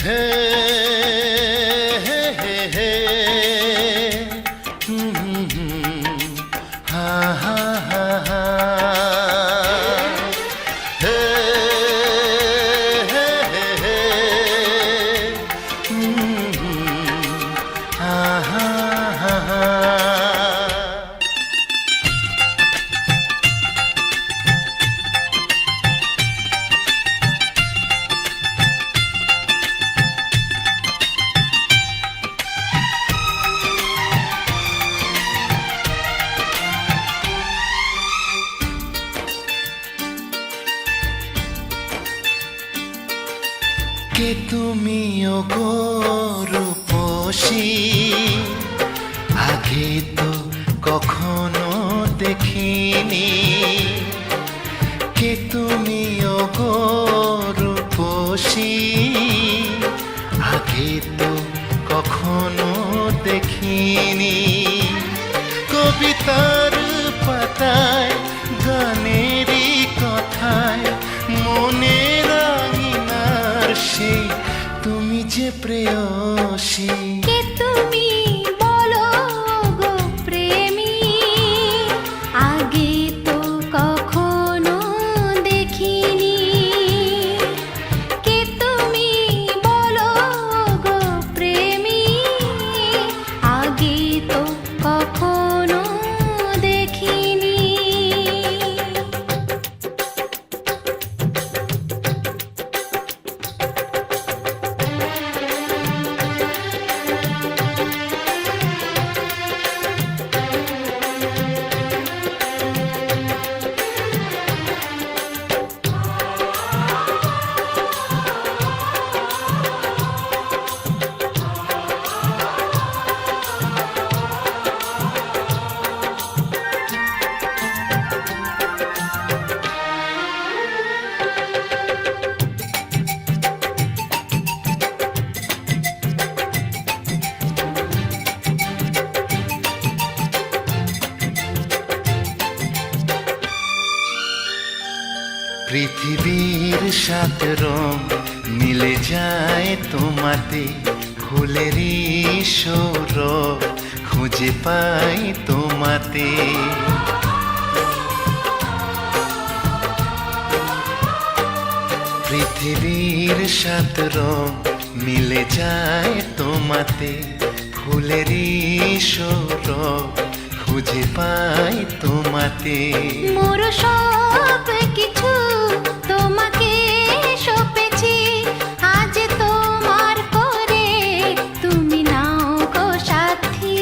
হে হে হে হে হা হা হা হা হে হে হে হে হা হা হা হা। কে তুমি ওগো রূপসী, আগে তো কখনো দেখিনি। কে তুমি ওগো রূপসী, আগে তো কখনো দেখিনি। কবিতার পাতায় গানেরই কথায় মনের সেই তুমি যে প্রেয়সী। কে তুমি বলো গো প্রেমী, আগে তো কখনো দেখিনি। কে তুমি বলো গো প্রেমী, আগে তো কখনো দেখিনি। পৃথিবীর সাত রং মিলে যায় তোমাতে, ফুলেরই সৌরভ খুঁজে পাই তোমাতে। পৃথিবীর সাত রং মিলে যায় তোমাতে, ফুলেরই সৌরভ খুঁজে পাই তোমাতে। মোর সব কিছু তোমাকে সঁপেছি, আজ তোমার করে তুমি নাও গো সাথী।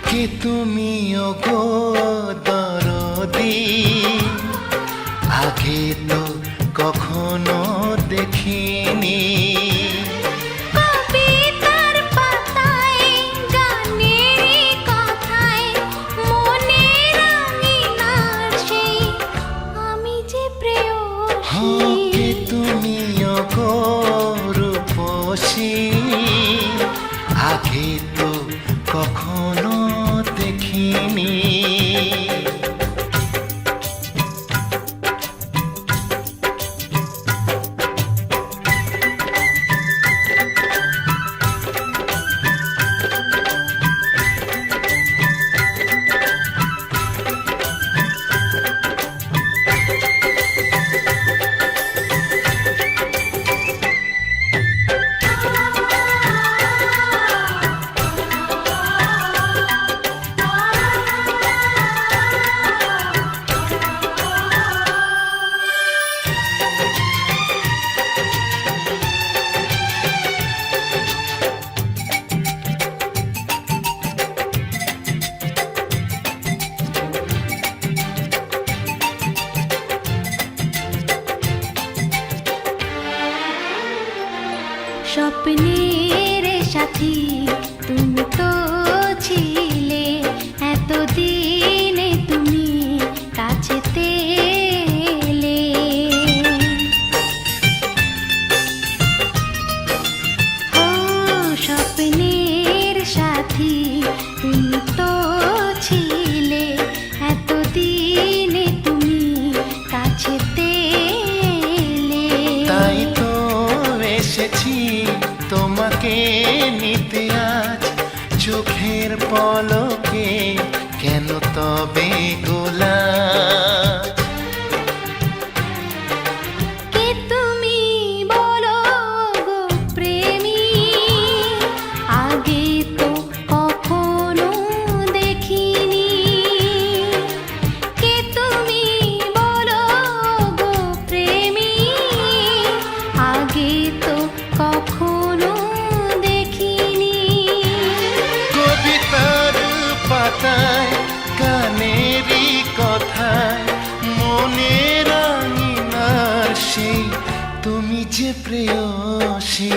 কে তুমি ওগো দরদি, আগে তো কখনো দেখিনি। কবিতার পাতায় গানেরই কথায় মনের আঙিনার সেই আমি যে প্রেয়সী। কে তুমি ওগো রূপসী, আগে তো কখনো দেখিনি। স্বপ্নের সাথী তুমি তো ছিলে, এতদিনে তুমি কাছেতে এলে। ও স্বপ্নের সাথী তুমি তো ছিলে, এতদিনে তুমি কাছেতে এলে। পলকে কেন তবে গোলাপ? কে তুমি বলো গো প্রেমী, আগে তো কখনো দেখিনি। কে তুমি বলো গো প্রেমী, আগে তো কখনো দেখিনি। কবিতার পাতায় গানেরই কথায় মনের আঙিনার সেই তুমি যে প্রেয়সী।